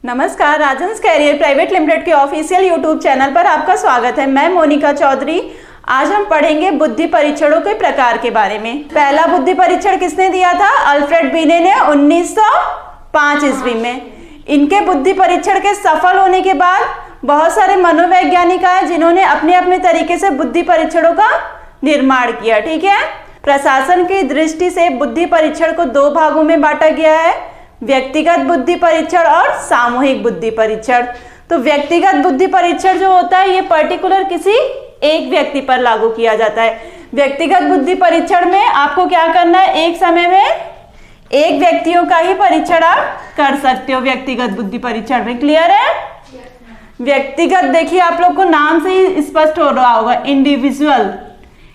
नमस्कार, Rajans career private limited के official YouTube channel पर आपका स्वागत है। मैं मोनिका चौधरी। आज हम पढ़ेंगे बुद्धि परीक्षणों के प्रकार के बारे में। पहला बुद्धि परीक्षण किसने दिया था? अल्फ्रेड बीने ने 1905 ईस्वी में। इनके बुद्धि परीक्षण के सफल होने के बाद बहुत सारे मनोवैज्ञानिक आए जिन्होंने अपने अपने तरीके से बुद्धि परीक्षणों का निर्माण किया। ठीक है, प्रशासन की दृष्टि से बुद्धि परीक्षण को दो भागों में बांटा गया है, व्यक्तिगत बुद्धि परीक्षण और सामूहिक बुद्धि परीक्षण। तो व्यक्तिगत बुद्धि परीक्षण जो होता है ये पर्टिकुलर किसी एक व्यक्ति पर लागू किया जाता है। व्यक्तिगत बुद्धि परीक्षण में आपको क्या करना है, एक समय में एक व्यक्तियों का ही परीक्षण आप कर सकते हो व्यक्तिगत बुद्धि परीक्षण में। क्लियर है? व्यक्तिगत देखिए आप लोग को नाम से ही स्पष्ट हो रहा होगा, इंडिविजुअल।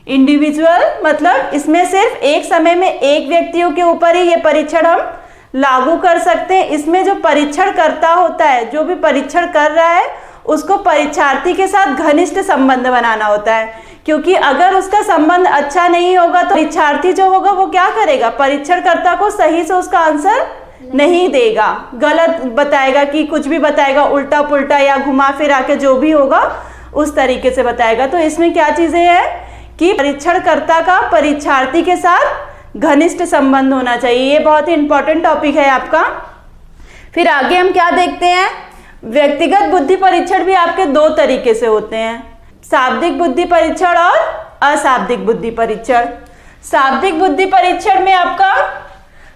इंडिविजुअल मतलब इसमें सिर्फ एक समय में एक व्यक्तियों के ऊपर ही ये परीक्षण हम लागू कर सकते हैं। इसमें जो परीक्षण करता होता है, जो भी परीक्षण कर रहा है, उसको परीक्षार्थी के साथ घनिष्ठ संबंध बनाना होता है, क्योंकि अगर उसका संबंध अच्छा नहीं होगा तो परीक्षार्थी जो होगा वो क्या करेगा, परीक्षणकर्ता को सही से उसका आंसर नहीं देगा, गलत बताएगा, कि कुछ भी बताएगा, उल्टा पुल्टा या घुमा फिरा के जो भी होगा उस तरीके से बताएगा। तो इसमें क्या चीजें हैं कि परीक्षणकर्ता का परीक्षार्थी के साथ घनिष्ठ संबंध होना चाहिए। ये बहुत ही इंपॉर्टेंट टॉपिक है आपका। फिर आगे हम क्या देखते हैं, व्यक्तिगत बुद्धि परीक्षण भी आपके दो तरीके से होते हैं, शाब्दिक बुद्धि परीक्षण और अशाब्दिक बुद्धि परीक्षण। शाब्दिक बुद्धि परीक्षण में आपका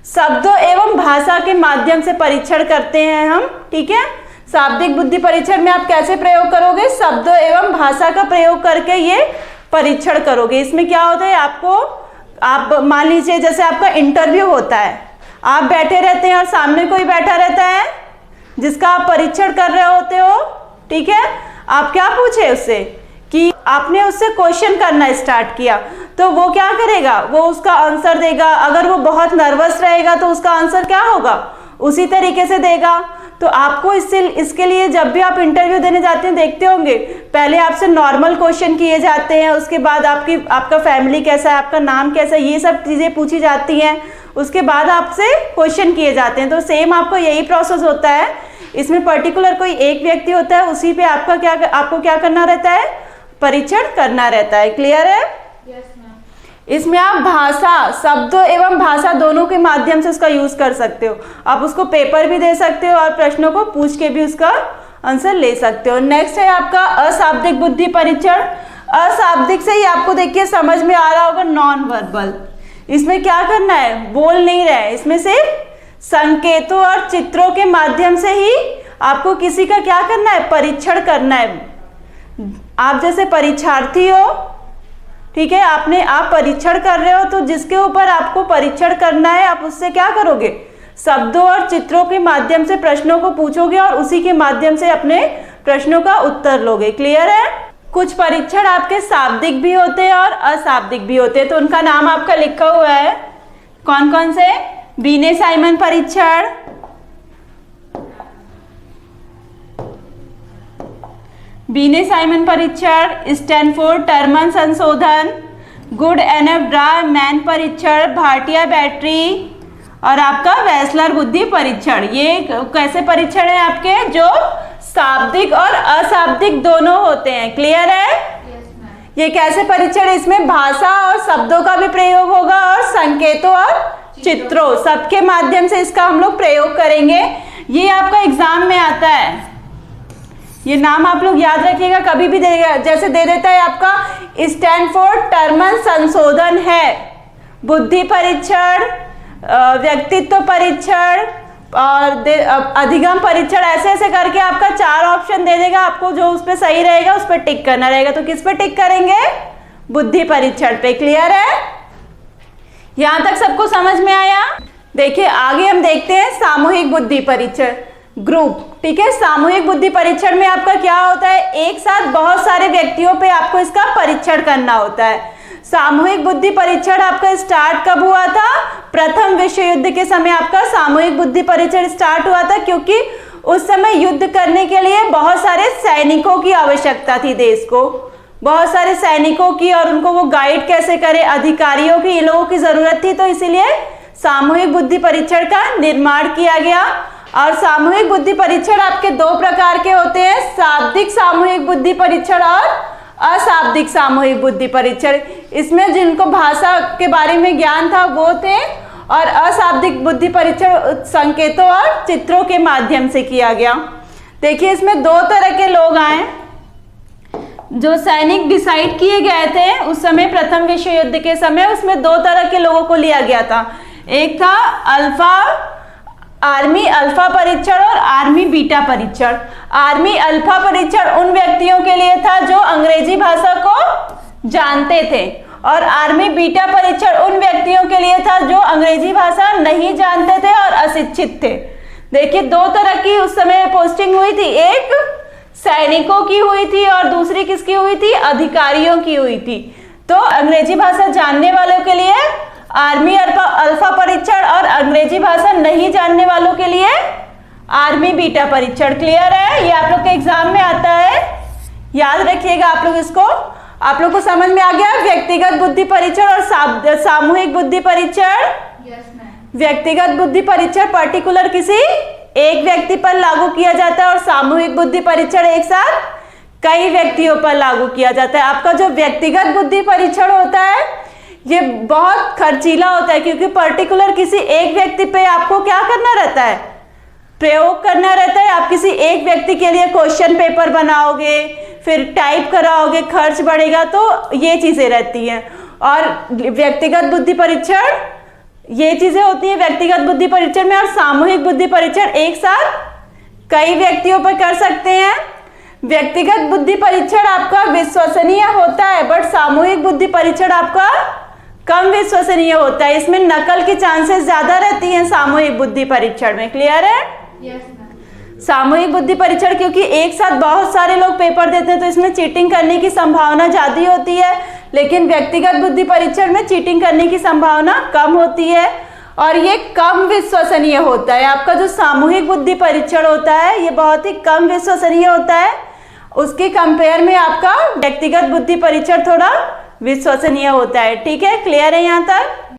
शब्दों एवं भाषा के माध्यम से परीक्षण करते हैं हम। ठीक है, शाब्दिक बुद्धि परीक्षण में आप कैसे प्रयोग करोगे, शब्दों एवं भाषा का प्रयोग करके ये परीक्षण करोगे। इसमें क्या होता है, आप मान लीजिए जैसे आपका इंटरव्यू होता है, आप बैठे रहते हैं और सामने कोई बैठा रहता है जिसका आप परीक्षण कर रहे होते हो। ठीक है, आप क्या पूछे उससे कि आपने उससे क्वेश्चन करना स्टार्ट किया, तो वो क्या करेगा, वो उसका आंसर देगा। अगर वो बहुत नर्वस रहेगा तो उसका आंसर क्या होगा, उसी तरीके से देगा। तो आपको इसके लिए जब भी आप इंटरव्यू देने जाते हैं देखते होंगे, पहले आपसे नॉर्मल क्वेश्चन किए जाते हैं, उसके बाद आपका फैमिली कैसा है, आपका नाम कैसा है, ये सब चीज़ें पूछी जाती हैं, उसके बाद आपसे क्वेश्चन किए जाते हैं। तो सेम आपको यही प्रोसेस होता है। इसमें पर्टिकुलर कोई एक व्यक्ति होता है, उसी पे आपको क्या करना रहता है, परीक्षण करना रहता है। क्लियर है? इसमें आप भाषा, शब्दों एवं भाषा दोनों के माध्यम से उसका यूज कर सकते हो। आप उसको पेपर भी दे सकते हो और प्रश्नों को पूछ के भी उसका आंसर ले सकते हो। नेक्स्ट है आपका अशाब्दिक बुद्धि परीक्षण। अशाब्दिक से ही आपको देखिए समझ में आ रहा होगा, नॉन वर्बल। इसमें क्या करना है, बोल नहीं रहे, इसमें से संकेतों और चित्रों के माध्यम से ही आपको किसी का क्या करना है, परीक्षण करना है। आप जैसे परीक्षार्थी हो, ठीक है, आप परीक्षण कर रहे हो, तो जिसके ऊपर आपको परीक्षण करना है आप उससे क्या करोगे, शब्दों और चित्रों के माध्यम से प्रश्नों को पूछोगे और उसी के माध्यम से अपने प्रश्नों का उत्तर लोगे। क्लियर है? कुछ परीक्षण आपके शाब्दिक भी होते हैं और अशाब्दिक भी होते हैं, तो उनका नाम आपका लिखा हुआ है। कौन कौन से? बीने साइमन परीक्षण, बीने साइमन परीक्षण, स्टैनफोर्ड टर्मन संशोधन, गुड एनएफ ड्रा मैन परीक्षण, भाटिया बैटरी और आपका वेस्लर बुद्धि परीक्षण। ये कैसे परीक्षण है आपके, जो शाब्दिक और अशाब्दिक दोनों होते हैं। क्लियर है? ये कैसे परीक्षण, इसमें भाषा और शब्दों का भी प्रयोग होगा और संकेतों और चित्रों सबके माध्यम से इसका हम लोग प्रयोग करेंगे। ये आपका एग्जाम में आता है, ये नाम आप लोग याद रखिएगा, कभी भी देगा, जैसे दे देता है आपका स्टैनफोर्ड टर्मन संशोधन है, बुद्धि परीक्षण, व्यक्तित्व परीक्षण और अधिगम परीक्षण, ऐसे ऐसे करके आपका 4 ऑप्शन दे देगा। आपको जो उस पर सही रहेगा उस पर टिक करना रहेगा। तो किस पे टिक करेंगे, बुद्धि परीक्षण पे। क्लियर है? यहां तक सबको समझ में आया? देखिए आगे हम देखते हैं सामूहिक बुद्धि परीक्षण, ग्रुप। ठीक है, सामूहिक बुद्धि परीक्षण में आपका क्या होता है, एक साथ बहुत सारे व्यक्तियों पे आपको इसका परीक्षण करना होता है। सामूहिक बुद्धि परीक्षण आपका स्टार्ट कब हुआ था, प्रथम विश्व युद्ध के समय आपका सामूहिक बुद्धि परीक्षण स्टार्ट हुआ था, क्योंकि उस समय युद्ध करने के लिए बहुत सारे सैनिकों की आवश्यकता थी, देश को बहुत सारे सैनिकों की, और उनको वो गाइड कैसे करे, अधिकारियों की, इन लोगों की जरूरत थी। तो इसीलिए सामूहिक बुद्धि परीक्षण का निर्माण किया गया। और सामूहिक बुद्धि परीक्षण आपके दो प्रकार के होते हैं, शाब्दिक सामूहिक बुद्धि परीक्षण और अशाब्दिक सामूहिक बुद्धि परीक्षण। इसमें जिनको भाषा के बारे में ज्ञान था वो थे, और अशाब्दिक बुद्धि परीक्षण संकेतों और चित्रों के माध्यम से किया गया। देखिए इसमें दो तरह के लोग आए जो सैनिक डिसाइड किए गए थे उस समय, प्रथम विश्व युद्ध के समय। उसमें दो तरह के लोगों को लिया गया था, एक था आर्मी अल्फा परीक्षण और आर्मी बीटा परीक्षण। आर्मी अल्फा परीक्षण उन व्यक्तियों के लिए था जो अंग्रेजी भाषा को जानते थे, और आर्मी बीटा परीक्षण उन व्यक्तियों के लिए था जो अंग्रेजी भाषा नहीं जानते थे और अशिक्षित थे। देखिए दो तरह की उस समय पोस्टिंग हुई थी, एक सैनिकों की हुई थी और दूसरी किसकी हुई थी, अधिकारियों की हुई थी। तो अंग्रेजी भाषा जानने वालों के लिए आर्मी अल्फा परीक्षण और अंग्रेजी भाषा नहीं जानने वालों के लिए आर्मी बीटा परीक्षण। क्लियर है? ये आप लोग के एग्जाम में आता है, याद रखिएगा आप लोग इसको। आप लोग को समझ में आ गया व्यक्तिगत बुद्धि परीक्षण और सामूहिक बुद्धि परीक्षण? व्यक्तिगत बुद्धि परीक्षण पर्टिकुलर किसी एक व्यक्ति पर लागू किया जाता है और सामूहिक बुद्धि परीक्षण एक साथ कई व्यक्तियों पर लागू किया जाता है। आपका जो व्यक्तिगत बुद्धि परीक्षण होता है ये बहुत खर्चीला होता है, क्योंकि पर्टिकुलर किसी एक व्यक्ति पे आपको क्या करना रहता है, प्रयोग करना रहता है। आप किसी एक व्यक्ति के लिए क्वेश्चन पेपर बनाओगे, फिर टाइप कराओगे, खर्च बढ़ेगा, तो ये चीजें रहती हैं। और व्यक्तिगत बुद्धि परीक्षण ये चीजें होती हैं व्यक्तिगत बुद्धि परीक्षण में, और सामूहिक बुद्धि परीक्षण एक साथ कई व्यक्तियों पर कर सकते हैं। व्यक्तिगत बुद्धि परीक्षण आपका विश्वसनीय होता है, बट सामूहिक बुद्धि परीक्षण आपका कम विश्वसनीय होता है। इसमें नकल की चांसेस ज्यादा रहती हैं सामूहिक बुद्धि परीक्षण में। क्लियर है? सामूहिक बुद्धि परीक्षण क्योंकि एक साथ बहुत सारे लोग पेपर देते हैं तो इसमें चीटिंग करने की संभावना ज्यादा होती है, लेकिन व्यक्तिगत बुद्धि परीक्षण में चीटिंग करने की संभावना कम होती है और ये कम विश्वसनीय होता है। आपका जो सामूहिक बुद्धि परीक्षण होता है ये बहुत ही कम विश्वसनीय होता है, उसके कंपेयर में आपका व्यक्तिगत बुद्धि परीक्षण थोड़ा विश्वसनीय होता है। ठीक है? क्लियर है यहाँ तक?